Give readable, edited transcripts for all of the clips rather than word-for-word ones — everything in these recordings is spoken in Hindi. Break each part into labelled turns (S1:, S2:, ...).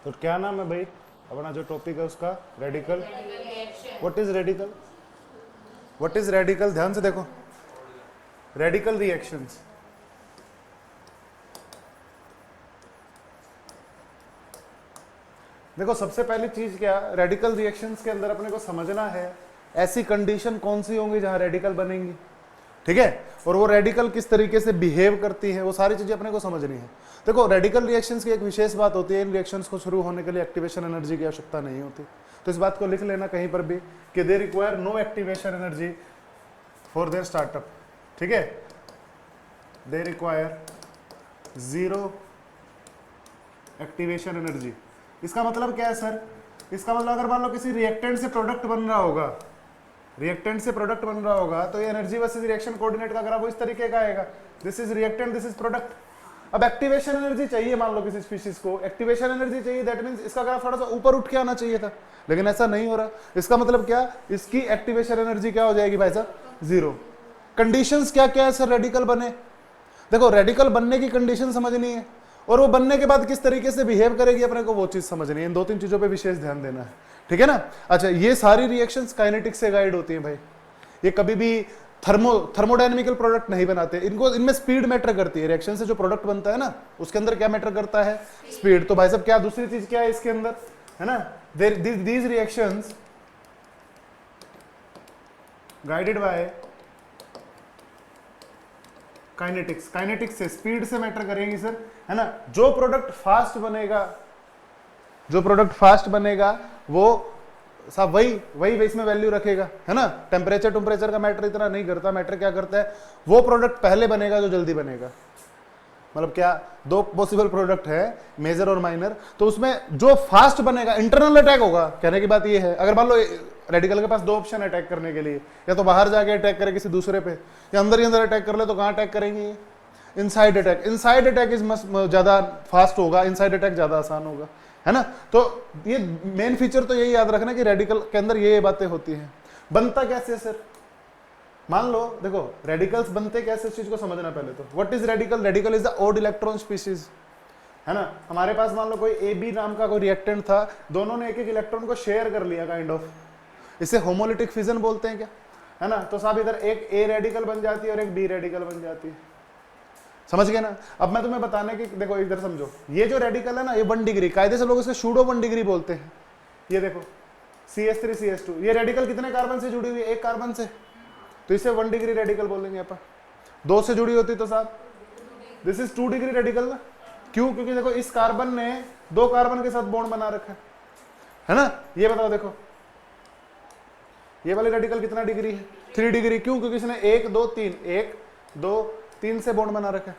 S1: तो क्या नाम है भाई अपना जो टॉपिक है उसका? Radical. What is radical? What is radical? ध्यान से देखो, रेडिकल रिएक्शंस। देखो सबसे पहली चीज क्या, रेडिकल रिएक्शंस के अंदर अपने को समझना है ऐसी कंडीशन कौन सी होंगी जहां रेडिकल बनेंगी, ठीक है, और वो रेडिकल किस तरीके से बिहेव करती है, वो सारी चीजें अपने को समझनी है। देखो रेडिकल रिएक्शंस की एक विशेष बात होती है, इन रिएक्शंस को शुरू होने के लिए एक्टिवेशन एनर्जी की आवश्यकता नहीं होती। तो इस बात को लिख लेना कहीं पर भी कि they require no activation energy for their startup, ठीक है, they require zero activation energy. इसका मतलब क्या है सर? इसका मतलब अगर मान लो किसी रिएक्टेंट से प्रोडक्ट बन रहा होगा, रिएक्टेंट से प्रोडक्ट बन रहा होगा, तो ये एनर्जी वर्सेस रिएक्शन कोऑर्डिनेट का ग्राफ इस तरीके का आएगा, this is reactant, this is product. अब एक्टिवेशन एनर्जी चाहिए, मान लो किसी स्पीशीज को एक्टिवेशन एनर्जी चाहिए, दैट मींस इसका ग्राफ थोड़ा सा ऊपर उठ के आना चाहिए था, लेकिन ऐसा नहीं हो रहा। इसका मतलब क्या, इसकी एक्टिवेशन एनर्जी क्या हो जाएगी भाई साहब? जीरो। कंडीशंस क्या क्या है सर रेडिकल बने? देखो रेडिकल बनने की कंडीशन समझनी है, और वो बनने के बाद किस तरीके से बिहेव करेगी अपने को वो चीज समझनी है। इन दो तीन चीजों पे विशेष ध्यान देना है, ठीक है ना। अच्छा, ये सारी रिएक्शंस काइनेटिक्स से गाइड होती हैं भाई, ये कभी भी थर्मोडायनेमिकल प्रोडक्ट नहीं बनाते, इनको इनमें स्पीड मैटर करती है। रिएक्शन से जो प्रोडक्ट बनता है ना उसके अंदर क्या मैटर करता है? स्पीड। तो भाई साहब क्या दूसरी चीज क्या है इसके अंदर, है ना, these reactions guided by kinetics. Kinetics से, स्पीड से मैटर करेंगी सर, है ना। जो प्रोडक्ट फास्ट बनेगा, जो प्रोडक्ट फास्ट बनेगा वो साहब वही इसमें वैल्यू रखेगा, है ना। टेम्परेचर का मैटर इतना नहीं करता, मैटर क्या करता है, वो प्रोडक्ट पहले बनेगा जो जल्दी बनेगा। मतलब क्या, दो पॉसिबल प्रोडक्ट है, मेजर और माइनर, तो उसमें जो फास्ट बनेगा इंटरनल अटैक होगा। कहने की बात ये है, अगर मान लो रेडिकल के पास दो ऑप्शन है अटैक करने के लिए, या तो बाहर जाके अटैक करे किसी दूसरे पे, या अंदर ही अंदर अटैक कर ले, तो कहाँ अटैक करेंगे? Inside attack. Inside attack is ज्यादा फास्ट होगा, इनसाइड अटैक ज्यादा आसान होगा, है ना। तो ये मेन फीचर तो यही याद रखना कि रेडिकल के अंदर ये बातें होती हैं। बनता कैसे सर? मान लो देखो रेडिकल्स बनते कैसे, इस चीज को समझना पहले तो। What is radical? Radical is the odd electron species, है ना। हमारे पास मान लो कोई ए बी नाम का कोई रिएक्टेंट था, दोनों ने एक एक इलेक्ट्रॉन को शेयर कर लिया काइंड ऑफ, इसे होमोलिटिक फिजन बोलते हैं क्या, है ना। तो साहब इधर एक ए रेडिकल बन जाती है और एक बी रेडिकल बन जाती है, समझ गए ना। अब मैं तुम्हें बताने की, देखो इधर समझो, ये जो रेडिकल है ना, ये 1 डिग्री, कायदे से लोग इसको सूडो 1 डिग्री बोलते हैं। ये देखो CH3 CH2, ये रेडिकल कितने कार्बन से जुड़ी हुई है? एक कार्बन से, तो इसे 1 डिग्री रेडिकल बोलेंगे अपन। 2 से जुड़ी होती तो साहब दिस इज 2 डिग्री रेडिकल ना। क्यों? क्योंकि देखो इस कार्बन ने 2 कार्बन के साथ बॉन्ड बना रखा है ना। ये बताओ, देखो ये वाली रेडिकल कितना डिग्री है? 3 डिग्री। क्यों? क्योंकि इसने 1 2 3 1 2 3 से बॉन्ड बना रखा है।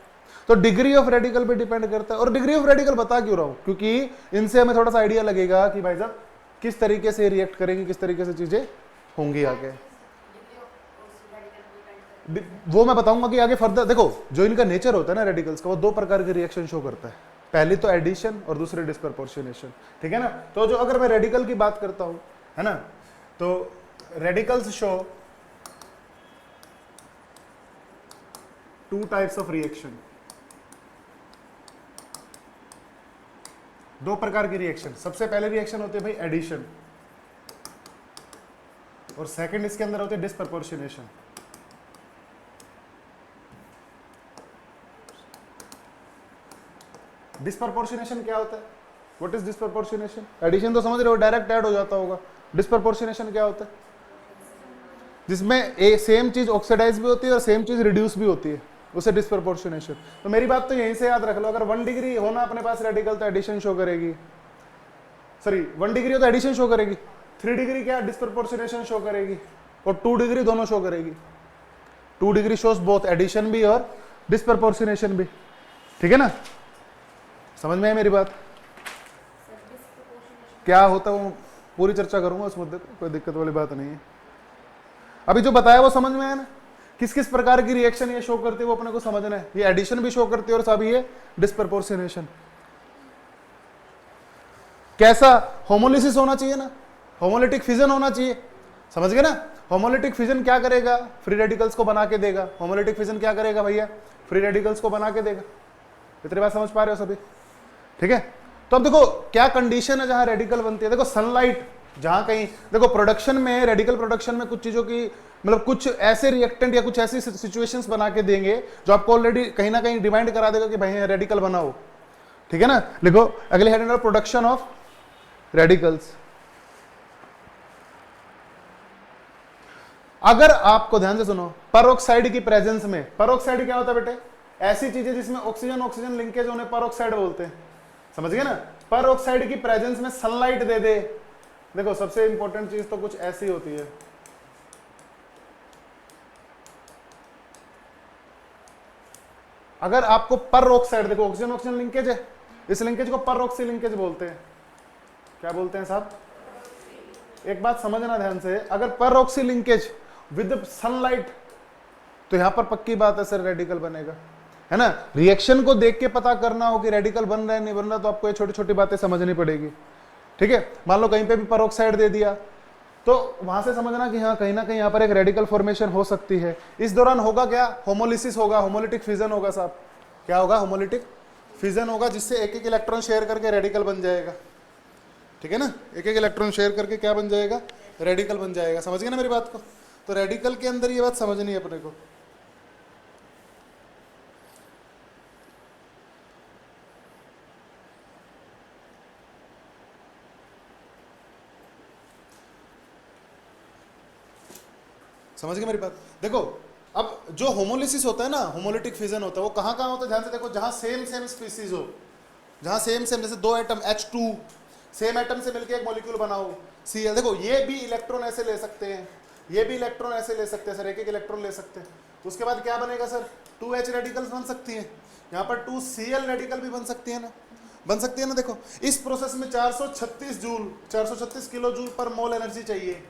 S1: तो डिग्री ऑफ रेडिकल पे डिपेंड करता है। और डिग्री ऑफ रेडिकल बता क्यों रहा हूं? क्योंकि इनसे हमें थोड़ा सा आइडिया लगेगा कि भाई साहब किस तरीके से रिएक्ट करेंगे, किस तरीके से चीजें होंगी आगे, वो मैं बताऊंगा कि आगे फर्दर। देखो जो इनका नेचर होता है ना रेडिकल्स का, वो 2 प्रकार के रिएक्शन शो करता है, पहली तो एडिशन और दूसरी डिस्प्रपोर्शनेशन, ठीक है ना। तो जो अगर मैं रेडिकल की बात करता हूं, है ना, तो radicals show 2 types of reaction, 2 प्रकार की रिएक्शन। सबसे पहले रिएक्शन होती है भाई एडिशन, और सेकंड इसके अंदर होती है डिस्प्रपोर्शनेशन। डिस्प्रपोर्शनेशन क्या होता है? What is disproportionation? एडिशन तो समझ रहे हो, डायरेक्ट ऐड हो जाता होगा। डिस्प्रपोर्शनेशन क्या होता है? जिसमें सेम चीज ऑक्सीडाइज भी होती है और सेम चीज रिड्यूस भी होती है, उसे डिस्प्रपोर्शनेशन। तो मेरी बात तो यहीं से याद रख लो, अगर 1 डिग्री होना अपने पास रेडिकल तो एडिशन शो करेगी, सॉरी 1 डिग्री हो तो एडिशन शो करेगी, 3 डिग्री क्या डिस्प्रपोर्शनेशन शो करेगी, और 2 डिग्री दोनों शो करेगी। 2 डिग्री शोज बोथ एडिशन भी और डिस्प्रपोर्शनेशन भी, ठीक है ना। समझ में है मेरी बात? क्या होता है वो पूरी चर्चा करूंगा उस मुद्दे पर, कोई दिक्कत वाली बात नहीं है। अभी जो बताया वो समझ में है ना, किस किस प्रकार की रिएक्शन ये शो करती है वो अपने को समझना है। ये एडिशन भी शो करती है और साथ ही ये डिस्प्रपोर्शनेशन। कैसा? होमोलिसिस होना चाहिए ना, होमोलिटिक फिजन होना चाहिए, समझ गए ना। होमोलिटिक फिजन क्या करेगा? फ्री रेडिकल्स को बना के देगा। होमोलिटिक फिजन क्या करेगा भैया? फ्री रेडिकल्स को बना के देगा। इतनी बात समझ पा रहे हो सभी? ठीक है। तो अब देखो क्या कंडीशन है जहां रेडिकल बनती है। देखो सनलाइट जहां कहीं, देखो प्रोडक्शन में, रेडिकल प्रोडक्शन में कुछ चीजों की मतलब कुछ ऐसे रिएक्टेंट या कुछ ऐसी सिचुएशंस बना के देंगे जो आपको ऑलरेडी कहीं ना कहीं डिमांड करा देगा कि भाई रेडिकल बनाओ, ठीक है ना। लिखो अगले हेड, प्रोडक्शन ऑफ रेडिकल्स। अगर आपको ध्यान से सुनो, पेरोक्साइड की प्रेजेंस में, पेरोक्साइड क्या होता है बेटे, ऐसी चीजें जिसमें ऑक्सीजन ऑक्सीजन लिंकेज होने पेरोक्साइड बोलते हैं, समझ गए ना। पेरोक्साइड की प्रेजेंस में सनलाइट दे दे, देखो सबसे इंपॉर्टेंट चीज तो कुछ ऐसी होती है, अगर आपको पेरोक्साइड, देखो ऑक्सीजन ऑक्सीजन लिंकेज है, इस लिंकेज को पेरोक्सी लिंकेज बोलते हैं। क्या बोलते हैं साहब, एक बात समझना ध्यान से, अगर पेरोक्सी लिंकेज विद सनलाइट, तो यहां पर पक्की बात है सर रेडिकल बनेगा, है ना। रिएक्शन को देख के पता करना हो कि रेडिकल बन रहा है नहीं बन रहा, तो आपको ये छोटी छोटी बातें समझनी पड़ेगी, ठीक है। मान लो कहीं पे भी पेरोक्साइड दे दिया, तो वहां से समझना कि हाँ कहीं ना कहीं यहाँ पर एक रेडिकल फॉर्मेशन हो सकती है। इस दौरान होगा क्या, होमोलिसिस होगा, होमोलिटिक फिजन होगा साहब। क्या होगा, होमोलिटिक फिजन होगा, जिससे एक एक इलेक्ट्रॉन शेयर करके रेडिकल बन जाएगा, ठीक है ना। एक एक इलेक्ट्रॉन शेयर करके क्या बन जाएगा, रेडिकल बन जाएगा। समझ गए ना मेरी बात को। तो रेडिकल के अंदर ये बात समझनी है अपने को। समझ गए मेरी बात। देखो अब जो होमोलिसिस होता है ना, होमोलिटिक फिजन होता है, वो कहाँ कहाँ होता है ध्यान से देखो, जहां सेम सेम स्पीसीज हो, जहां सेम सेम, जैसे दो एटम H2 सेम एटम से मिलके एक मॉलिक्यूल बनाओ Cl। देखो ये भी इलेक्ट्रॉन ऐसे ले सकते हैं, ये भी इलेक्ट्रॉन ऐसे ले सकते हैं सर, एक एक इलेक्ट्रॉन ले सकते हैं। तो उसके बाद क्या बनेगा सर, 2H रेडिकल्स बन सकती है, यहाँ पर 2Cl रेडिकल भी बन सकती है ना, बन सकती है ना। देखो इस प्रोसेस में 436 जूल, 436 किलो जूल पर मोल एनर्जी चाहिए,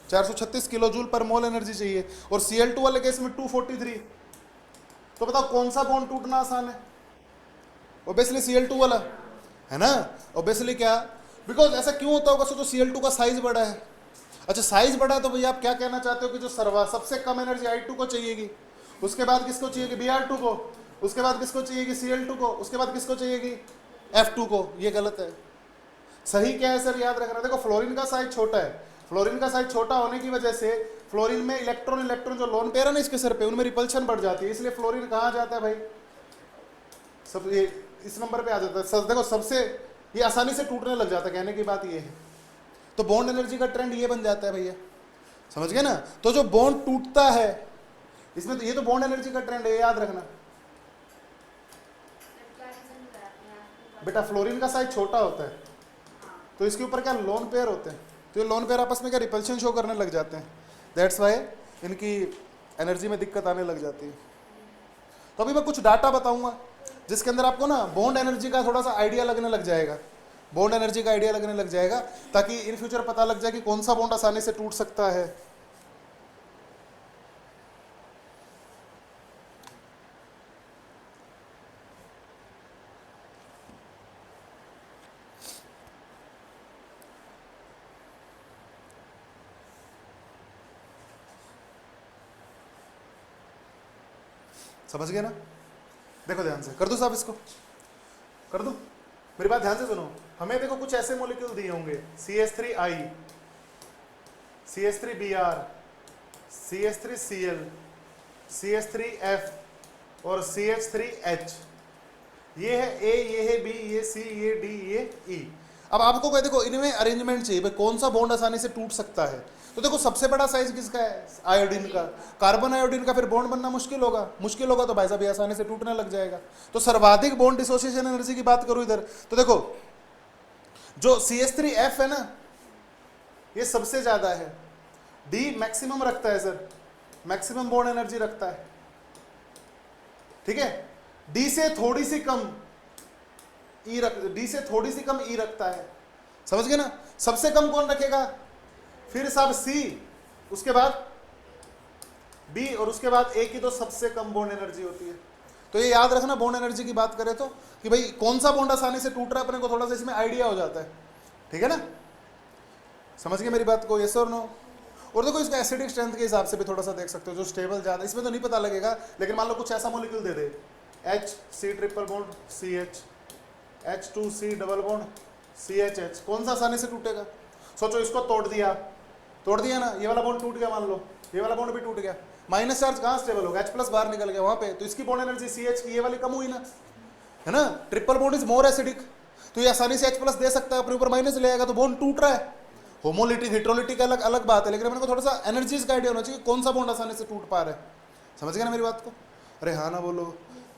S1: 436 किलो जूल पर मोल एनर्जी चाहिए। और Cl2 वाले केस में 243। तो बताओ कौन सा बॉन्ड टूटना आसान है, ऑब्वियसली Cl2 वाला, है ना। ऑब्वियसली क्या, बिकॉज ऐसा क्यों होता होगा, सोचो Cl2 का साइज बड़ा है। अच्छा साइज बड़ा है तो भैया आप क्या कहना चाहते हो कि जो सबसे कम एनर्जी I2 को चाहिएगी, उसके बाद किसको चाहिएगी, Br2 को, उसके बाद किसको चाहिएगी, Cl2 को, उसके बाद किसको चाहिएगी, F2 को। ये गलत है। सही क्या है सर, याद रखना। देखो फ्लोरीन का साइज छोटा है, फ्लोरीन का साइज छोटा होने की वजह से फ्लोरीन में इलेक्ट्रॉन इलेक्ट्रॉन जो लोन पेयर है ना इसके सर पे, उनमें रिपल्शन बढ़ जाती है, इसलिए फ्लोरीन कहाँ जाता है भाई, सब ये इस नंबर पे आ जाता है। देखो सबसे ये आसानी से टूटने लग जाता है, कहने की बात ये है। तो बॉन्ड एनर्जी का ट्रेंड ये बन जाता है भैया, समझ गए ना। तो जो बॉन्ड टूटता है इसमें, तो ये तो बॉन्ड एनर्जी का ट्रेंड है, याद रखना बेटा। फ्लोरीन का साइज छोटा होता है तो इसके ऊपर क्या लोन पेयर होते हैं, तो ये लोन पेयर आपस में क्या रिपल्शन शो करने लग जाते हैं, दैट्स वाई इनकी एनर्जी में दिक्कत आने लग जाती है। तो अभी मैं कुछ डाटा बताऊंगा जिसके अंदर आपको ना बॉन्ड एनर्जी का थोड़ा सा आइडिया लगने लग जाएगा, बॉन्ड एनर्जी का आइडिया लगने लग जाएगा, ताकि इन फ्यूचर पता लग जाए कि कौन सा बॉन्ड आसानी से टूट सकता है। समझ गए ना। देखो ध्यान से कर दो साहब, इसको कर दो, मेरी बात ध्यान से सुनो। हमें देखो कुछ ऐसे मॉलिक्यूल दिए होंगे, CH3I, CH3Br, CH3Cl, CH3F और CH3H। ये है A, ये है B, ये C, ये D, ये E। अब आपको क्या देखो इनमें अरेंजमेंट चाहिए भाई, कौन सा बॉन्ड आसानी से टूट सकता है। तो देखो सबसे बड़ा साइज किसका है, आयोडीन का। कार्बन आयोडीन का फिर बॉन्ड बनना मुश्किल होगा तो भाई साहब आसानी से टूटने लग जाएगा। तो सर्वाधिक बॉन्ड डिसोसिएशन एनर्जी की बात करूं इधर, तो देखो जो CH3F है ना ये सबसे ज्यादा है, D मैक्सिमम रखता है सर, मैक्सिमम बॉन्ड एनर्जी रखता है, ठीक है। D से थोड़ी सी कम E रखता है, समझ गए ना। सबसे कम कौन रखेगा, फिर साहब C, उसके बाद B और उसके बाद A की तो सबसे कम बॉन्ड एनर्जी होती है। तो ये याद रखना, बॉन्ड एनर्जी की बात करें तो कि भाई कौन सा बॉन्ड आसानी से टूट रहा है, अपने को थोड़ा सा इसमें आइडिया हो जाता है, ठीक है ना। समझ गए मेरी बात को, यस और नो। और देखो इसका एसिडिक स्ट्रेंथ के हिसाब से भी थोड़ा सा देख सकते हो, जो स्टेबल ज्यादा, इसमें तो नहीं पता लगेगा, लेकिन मान लो कुछ ऐसा मॉलिक्यूल दे दे H, C triple bond CH, H2C double bond CHH, कौन सा आसानी से टूटेगा? सोचो इसको तोड़ दिया ना, ये वाला बॉन्ड टूट गया, मान लो ये वाला बॉन्ड भी टूट गया, माइनस चार्ज कहाँ स्टेबल होगा? H+ बाहर निकल गया वहां पे, तो इसकी बॉन्ड एनर्जी CH की ये वाली कम हुई ना, है ना? Triple bond is more acidic, तो ये आसानी से H+ दे सकता है, अपने ऊपर माइनस ले आएगा, तो बॉन्ड टूट रहा है। होमोलिटिक हिट्रोलिटिक अलग अलग बात है, लेकिन अपने को थोड़ा सा एनर्जीज का आइडिया होना चाहिए कौन सा बॉन्ड आसानी से टूट पा रहा है। समझ गया ना मेरी बात को? अरे हाँ ना बोलो,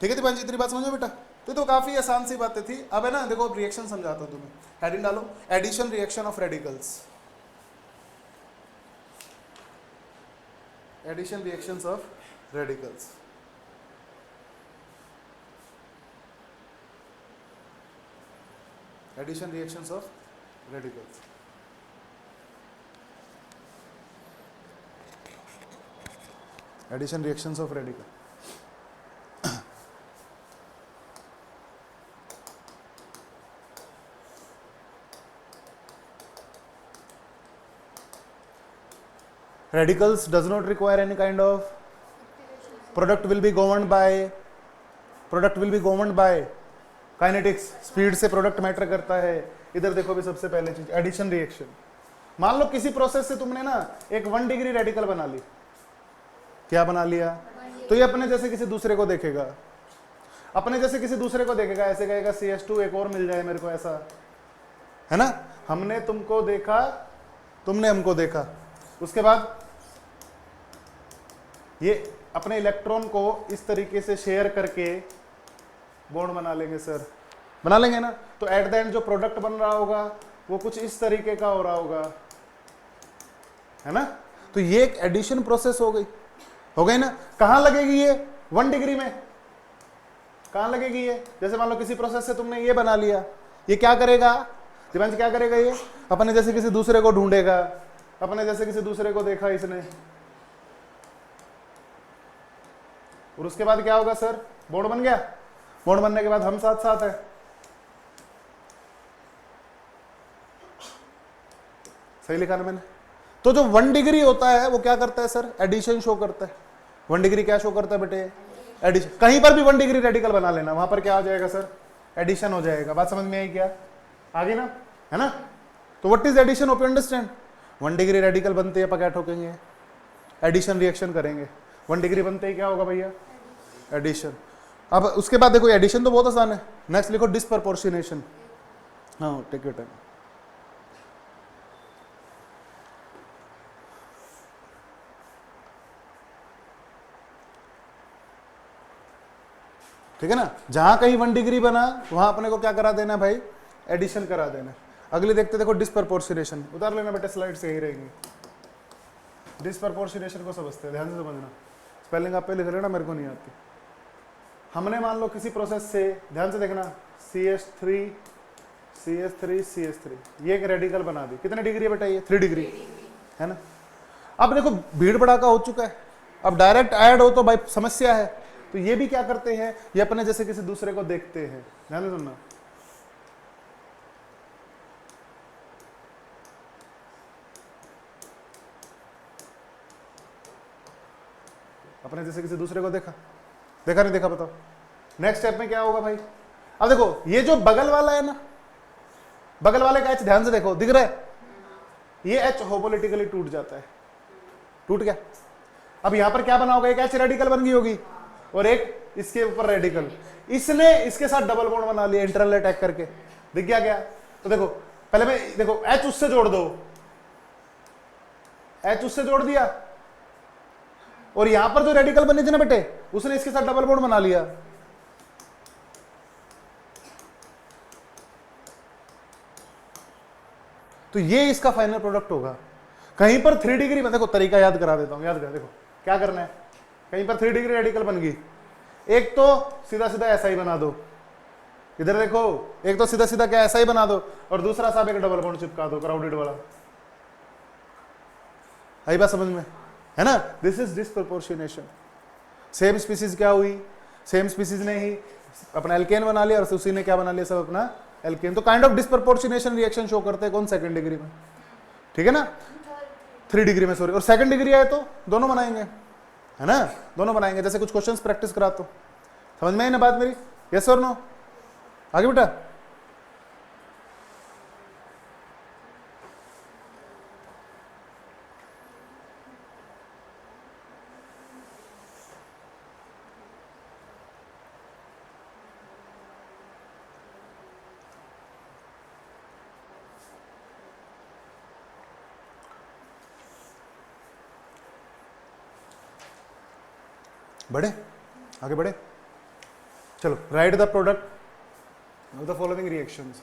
S1: ठीक है दीपांशी, इतनी बात समझो बेटा? तो काफी आसान सी बातें थी। अब है ना, देखो रिएक्शन समझाता हूँ तुम्हें, हेडिंग डालो, addition reaction of radicals, addition reactions of radicals. Addition reactions of radicals, addition reactions of radical. Radicals does not require any kind of product will be governed by kinetics, speed से प्रोडक्ट मैटर करता है। इधर देखो भी सबसे पहले चीज एडिशन रिएक्शन। मान लो किसी प्रोसेस से तुमने ना एक 1 डिग्री रेडिकल बना ली, क्या बना लिया? तो ये अपने जैसे किसी दूसरे को देखेगा, ऐसे कहेगा CH2 एक और मिल जाए मेरे को, ऐसा है ना? हमने तुमको देखा, तुमने हमको देखा, उसके बाद ये अपने इलेक्ट्रॉन को इस तरीके से शेयर करके बॉन्ड बना लेंगे सर, बना लेंगे ना? तो एट द एंड जो प्रोडक्ट बन रहा होगा वो कुछ इस तरीके का हो रहा होगा, है ना? तो ये एक एडिशन प्रोसेस हो गई ना? कहां लगेगी ये? 1 डिग्री में। कहां लगेगी ये? जैसे मान लो किसी प्रोसेस से तुमने ये बना लिया, ये क्या करेगा दिवांश, क्या करेगा? ये अपने जैसे किसी दूसरे को ढूंढेगा, अपने जैसे किसी दूसरे को देखा इसने, और उसके बाद क्या होगा सर? बॉन्ड बन गया। बॉन्ड बनने के बाद हम साथ साथ है, सही लिखा ना मैंने? तो जो 1 डिग्री होता है वो क्या करता है सर? एडिशन शो करता है। 1 डिग्री क्या शो करता है बेटे? एडिशन। कहीं पर भी 1 डिग्री रेडिकल बना लेना, वहां पर क्या हो जाएगा सर? एडिशन हो जाएगा। बात समझ में आई क्या? आगे ना, है ना? तो what is addition? Hope you understand? 1 degree radical बनते हैं, क्या ठोकेंगे? एडिशन रिएक्शन करेंगे। 1 डिग्री बनते ही क्या होगा भैया? एडिशन। अब उसके बाद देखो, एडिशन तो बहुत आसान है। नेक्स्ट लिखो डिस्प्रपोर्शनेशन। हाँ, टेक योर टाइम। ठीक है ना? जहां कहीं 1 डिग्री बना वहां अपने को क्या करा देना भाई? एडिशन करा देना। अगली देखते देखो डिस्प्रपोर्शनेशन। उतार लेना बेटा, स्लाइड से ही रहेंगी। डिस्प्रपोर्शनेशन को समझते हैं, ध्यान से समझना। स्पेलिंग आप पे लिख लेना, मेरे को नहीं आती। हमने मान लो किसी प्रोसेस से, ध्यान से देखना, CH3 ये एक रेडिकल बना दी। कितने डिग्री है बेटा? ये 3 डिग्री, है ना? अब देखो भीड़ भड़ाका हो चुका है, अब डायरेक्ट ऐड हो तो भाई समस्या है। तो ये भी क्या करते हैं? ये अपने जैसे किसी दूसरे को देखते हैं। ध्यान से सुनना, अपने जैसे किसी दूसरे को देखा नहीं देखा? बताओ नेक्स्ट स्टेप में क्या होगा भाई? अब देखो ये जो बगल वाला है ना, बगल वाले का H ध्यान से देखो, दिख रहा है? ये H होमोलिटिकली टूट जाता है, टूट गया। अब यहां पर क्या बना होगा? एक H रेडिकल बन गई होगी और एक इसके ऊपर रेडिकल, इसने इसके साथ डबल बॉन्ड बना लिया इंटरनल अटैक करके। दिख गया क्या? तो देखो पहले मैं देखो H उससे जोड़ दो, H उससे जोड़ दिया, और यहां पर जो रेडिकल बनी थी ना बेटे, उसने इसके साथ डबल बॉन्ड बना लिया। तो ये इसका फाइनल प्रोडक्ट होगा। कहीं पर 3 डिग्री में, देखो तरीका याद करा देता हूं, याद कर देखो क्या करना है। कहीं पर 3 डिग्री रेडिकल बन गई, एक तो सीधा सीधा ऐसा ही बना दो, इधर देखो, एक तो सीधा सीधा क्या ऐसा ही बना दो, और दूसरा साहब एक डबल बॉन्ड चिपका दो, क्राउडेड वाला। आई बात समझ में, है ना? This is disproportionation. Same species क्या हुई? सेम स्पीसीज ने ही अपना एल्केन बना लिया और उसी ने क्या बना लिया? सब अपना एल्केन। तो kind of disproportionation reaction show करते हैं कौन? 2nd डिग्री में, ठीक है ना? 3 डिग्री में, सॉरी। और 2nd डिग्री आए तो दोनों बनाएंगे, है ना? दोनों बनाएंगे। जैसे कुछ क्वेश्चंस प्रैक्टिस कराता हूं, समझ में आई ना बात मेरी? यस और नो? आगे बेटा बढ़े, आगे बढ़े, चलो right the product of the following reactions.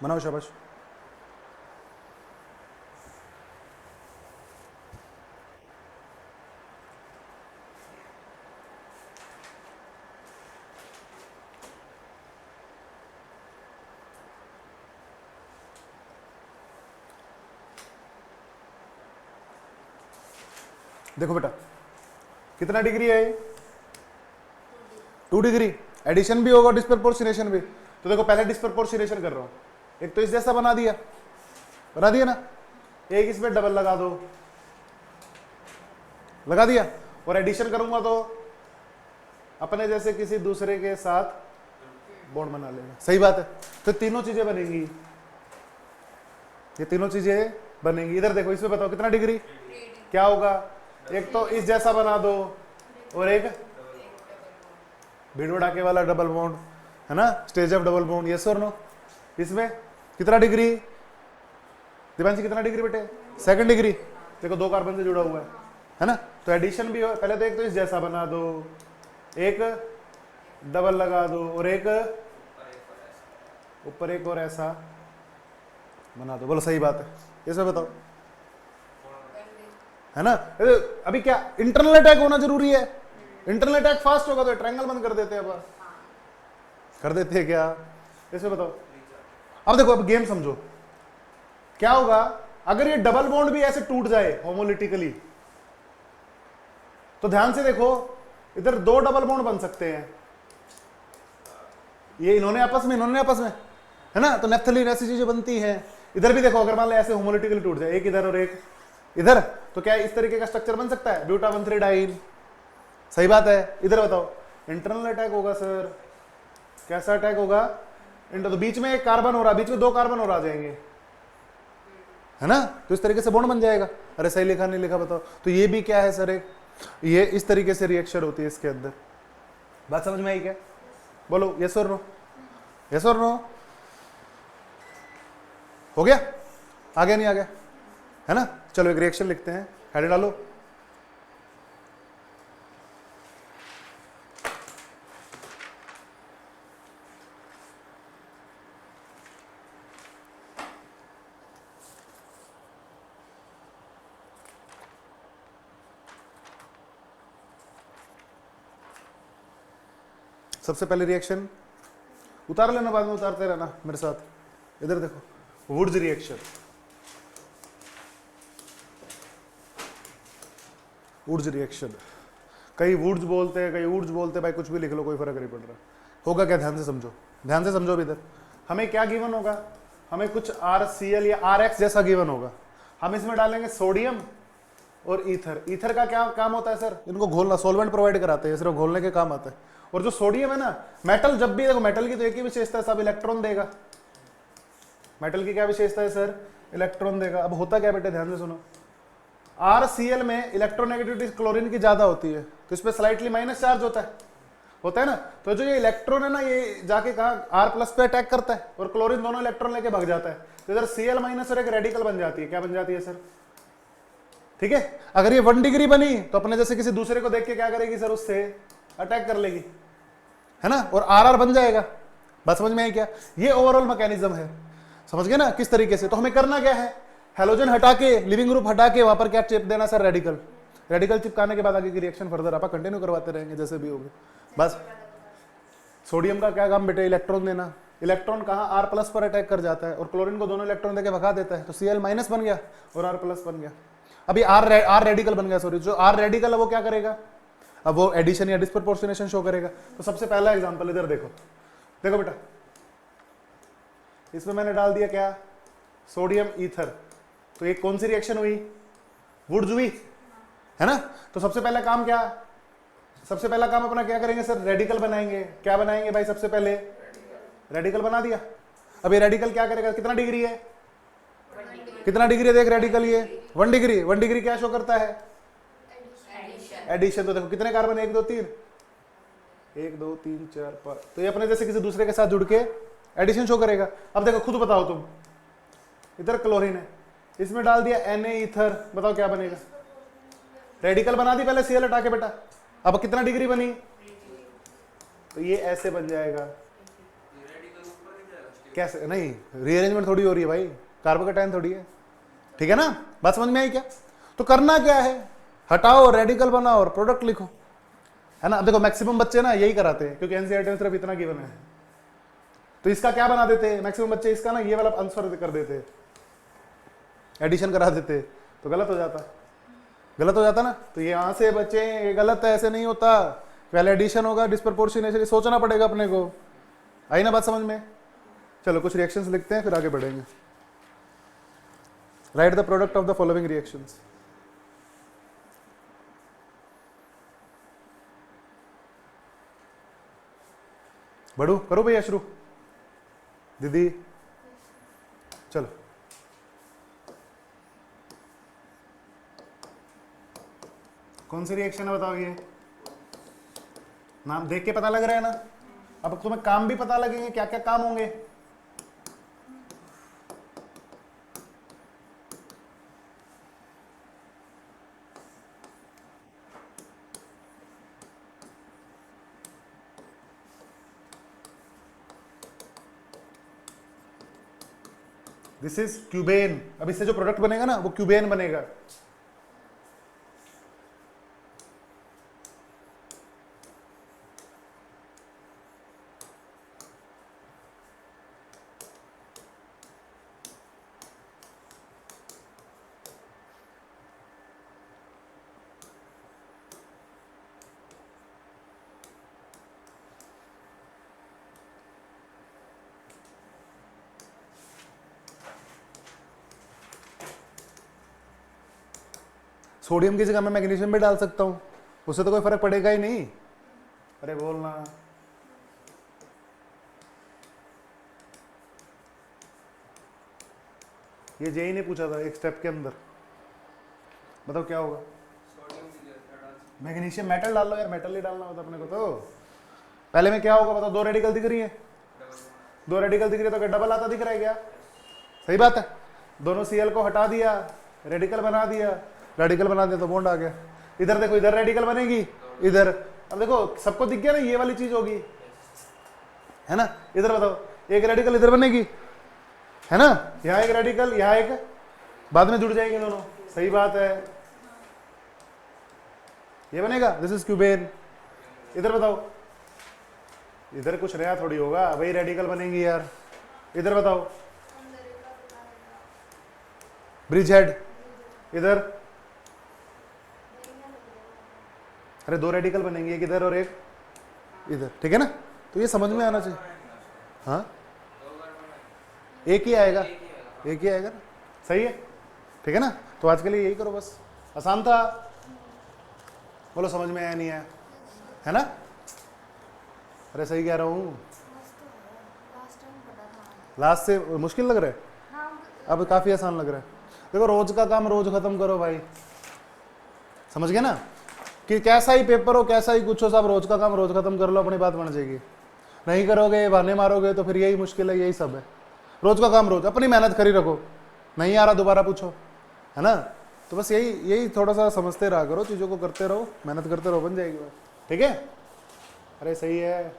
S1: बनाओ, शाबाश। देखो बेटा कितना डिग्री है ये? 2 डिग्री। एडिशन भी होगा, डिस्प्रपोर्शनेशन भी। तो देखो पहले डिस्प्रपोर्शनेशन कर रहा हूं, एक तो इस जैसा बना दिया ना, एक इसमें डबल लगा दो, लगा दिया, और एडिशन करूंगा तो अपने जैसे किसी दूसरे के साथ बॉन्ड बना लेगा। सही बात है। तो तीनों चीजें बनेंगी, ये तीनों चीजें बनेंगी। इधर देखो, इसमें बताओ कितना डिग्री, क्या होगा? एक तो इस जैसा बना दो और एक भिड़ो डाके वाला डबल बॉन्ड, है ना, stage of double bond. Yes और नो? इसमें कितना डिग्री दिवांशी, कितना डिग्री बेटे? 2nd degree. देखो 2 कार्बन से जुड़ा हुआ है ना, तो एडिशन भी हो। पहले तो एक तो इस जैसा बना दो, एक डबल लगा दो और एक ऊपर एक और ऐसा बना दो। बोलो सही बात है? इसमें बताओ, है ना। अभी क्या इंटरनल अटैक होना जरूरी है? इंटरनल अटैक फास्ट होगा तो ट्रायंगल बंद कर देते हैं, अब कर देते हैं क्या? इसमें बताओ। अब देखो, अब गेम समझो, क्या होगा अगर ये डबल बॉन्ड भी ऐसे टूट जाए होमोलिटिकली, तो ध्यान से देखो, इधर 2 डबल बॉन्ड बन सकते हैं, ये इन्होंने आपस में, इन्होंने आपस में, है ना, तो नेफ्थलीन ऐसी चीजें बनती हैं। इधर भी देखो, अगर मान लो ऐसे होमोलिटिकली टूट जाए, एक इधर और एक इधर, तो क्या इस तरीके का स्ट्रक्चर बन सकता है, ब्यूटा 1,3 डाइन। सही बात है। इधर बताओ, इंटरनल अटैक होगा सर। कैसा अटैक होगा? तो बीच में एक कार्बन हो रहा, बीच में 2 कार्बन और आ जाएंगे, है ना, तो इस तरीके से बॉन्ड बन जाएगा। अरे सही लिखा नहीं लिखा बताओ? तो ये भी क्या है सर, एक ये इस तरीके से रिएक्शन होती है इसके अंदर। बात समझ में आई क्या? बोलो यस और नो? यस और नो? हो गया? आ गया नहीं आ गया? है ना। चलो एक रिएक्शन लिखते हैं, हेड डालो। सबसे पहले रिएक्शन उतार लेना, बाद में उतारते रहना मेरे साथ। इधर देखो, वुड्स रिएक्शन। वुड्स रिएक्शन, कई वुड्स बोलते हैं, कई वुड्स बोलते हैं, भाई कुछ भी लिख लो, कोई फर्क नहीं पड़ रहा। होगा क्या? ध्यान से समझो, ध्यान से समझो। इधर हमें क्या गिवन होगा? हमें कुछ RCl या RX जैसा गिवन होगा। हम इसमें डालेंगे सोडियम और ईथर। ईथर का क्या काम होता है सर? इनको घोलना, सोलवेंट प्रोवाइड कराते हैं, सिर्फ घोलने के काम आता है। और जो सोडियम है ना, मेटल जब भी देखो, मेटल की तो एक ही विशेषता है, सब इलेक्ट्रॉन देगा। मेटल की क्या विशेषता है सर? इलेक्ट्रॉन देगा। अब होता क्या बेटे, ध्यान से सुनो, RCl में इलेक्ट्रोनेगेटिविटी क्लोरीन की ज्यादा होती है, तो इस पे स्लाइटली माइनस चार्ज होता है ना। तो जो ये इलेक्ट्रॉन है ना, ये जाके कहा R+ पे अटैक करता है और क्लोरीन दोनों इलेक्ट्रॉन लेके भाग जाता है। तो इधर Cl- और एक रेडिकल बन जाती है। क्या बन जाती है सर? ठीक है। अगर ये 1 डिग्री बनी तो अपने जैसे किसी दूसरे को देख के क्या करेगी सर? उससे अटैक कर लेगी, है ना, और RR बन जाएगा। बात समझ में आई क्या? ये ओवरऑल मैकेनिज्म है, समझ गए ना किस तरीके से। तो हमें करना क्या है? हेलोजन हटा के, लिविंग ग्रुप हटा के, वहां पर क्या चिप देना सर? रेडिकल। रेडिकल चिपकाने के बाद आगे की रिएक्शन फर्दर आप कंटिन्यू करवाते रहेंगे जैसे भी होगी। बस सोडियम का क्या काम बेटे? इलेक्ट्रॉन देना। इलेक्ट्रॉन कहाँ? R+ पर अटैक कर जाता है और क्लोरीन को दोनों इलेक्ट्रॉन देके भगा देता है, तो Cl- बन गया और R+ बन गया। अभी आर रेडिकल बन गया, सॉरी, जो आर रेडिकल है वो क्या करेगा, अब वो एडिशन या डिस्प्रपोर्शनेशन शो करेगा। तो सबसे पहला एग्जांपल इधर देखो, देखो बेटा, इसमें मैंने डाल दिया क्या, सोडियम ईथर, तो ये कौन सी रिएक्शन हुई, वुड्स हुई, है ना। तो सबसे पहला काम क्या, सबसे पहला काम अपना क्या करेंगे सर, रेडिकल बनाएंगे। क्या बनाएंगे भाई, सबसे पहले रेडिकल बना दिया। अब ये रेडिकल क्या करेगा, कितना डिग्री है, कितना डिग्री है, देख रेडिकल ये 1 डिग्री, 1 डिग्री क्या शो करता है, एडिशन। तो देखो कितने कार्बन, 1 2 3, 1 2 3 4 5, तो ये अपने जैसे किसी दूसरे के साथ जुड़ के एडिशन शो करेगा। अब देखो खुद बताओ तुम, इधर क्लोरीन है, इसमें डाल दिया Na ईथर, बताओ क्या बनेगा, रेडिकल बना दी पहले Cl हटा के बेटा, अब कितना डिग्री बनी, तो ये ऐसे बन जाएगा। कैसे, नहीं रीअरेंजमेंट थोड़ी हो रही है भाई, कार्बोकेटाइन थोड़ी है, ठीक है ना, बात समझ में आई क्या। तो करना क्या है, हटाओ, रेडिकल बनाओ और प्रोडक्ट लिखो, है ना। अब देखो मैक्सिमम बच्चे ना यही कराते हैं, क्योंकि एनसीईआरटी में सिर्फ इतना गिवन है। तो इसका क्या बना देते हैं मैक्सिमम बच्चे, इसका ना ये वाला आंसर कर देते, एडिशन करा देते, तो गलत हो जाता, गलत हो जाता ना। तो ये यहां से बच्चे, ये गलत है, ऐसे नहीं होता, पहले एडिशन होगा, डिस्प्रपोर्शनेशन सोचना पड़ेगा अपने को। आई ना बात समझ में। चलो कुछ रिएक्शंस लिखते हैं, फिर आगे बढ़ेंगे। Right the product of the following reactions. बढ़ू, करो भैया शुरू, दीदी चलो। कौन सी रिएक्शन है बताओ, ये नाम देख के पता लग रहा है ना। अब तुम्हें काम भी पता लगेंगे, क्या क्या काम होंगे। This is क्यूबेन। अब इससे जो प्रोडक्ट बनेगा ना वो क्यूबेन बनेगा। सोडियम की जगह मैं मैग्नीशियम भी डाल सकता हूं, उससे तो कोई फर्क पड़ेगा ही नहीं। अरे बोलना, ये जेई ने पूछा था एक स्टेप के अंदर, बताओ क्या होगा। मैग्नीशियम मेटल डाल लो यार, मेटल ही डालना होता अपने को। तो पहले में क्या होगा बताओ, 2 रेडिकल दिख रही है, 2 रेडिकल दिख रही है, तो डबल आता दिख रहा है क्या, सही बात है। दोनों Cl को हटा दिया, रेडिकल बना दिया, रेडिकल बना दिया तो बॉन्ड आ गया। इधर देखो, इधर रेडिकल बनेगी, इधर, अब देखो सबको दिख गया ना, ये वाली चीज होगी, है ना। इधर बताओ, एक रेडिकल इधर बनेगी, है ना, यहाँ एक रेडिकल, यहाँ एक, बाद में जुड़ जाएंगे दोनों, सही बात है, ये बनेगा, दिस इज क्यूबेन। इधर बताओ, इधर कुछ नया थोड़ी होगा, वही रेडिकल बनेंगी यार। इधर बताओ, ब्रिज हेड, इधर, अरे 2 रेडिकल बनेंगे, एक इधर और एक इधर, ठीक है ना। तो ये समझ में आना चाहिए, हाँ एक ही आएगा, एक ही आएगा ना, सही है, ठीक है ना। तो आज के लिए यही करो बस, आसान था, बोलो समझ में आया नहीं आया, है ना। अरे सही कह रहा हूँ, लास्ट से मुश्किल लग रहा है, अब काफी आसान लग रहा है। देखो रोज का काम रोज खत्म करो भाई, समझ गए ना, कि कैसा ही पेपर हो, कैसा ही कुछ हो, सब रोज का काम रोज खत्म कर लो, अपनी बात बन जाएगी। नहीं करोगे, बहाने मारोगे, तो फिर यही मुश्किल है, यही सब है। रोज का काम रोज, अपनी मेहनत करी रखो, नहीं आ रहा दोबारा पूछो, है ना। तो बस यही थोड़ा सा समझते रहा करो, चीज़ों को करते रहो, मेहनत करते रहो, बन जाएगी बात, ठीक है। अरे सही है।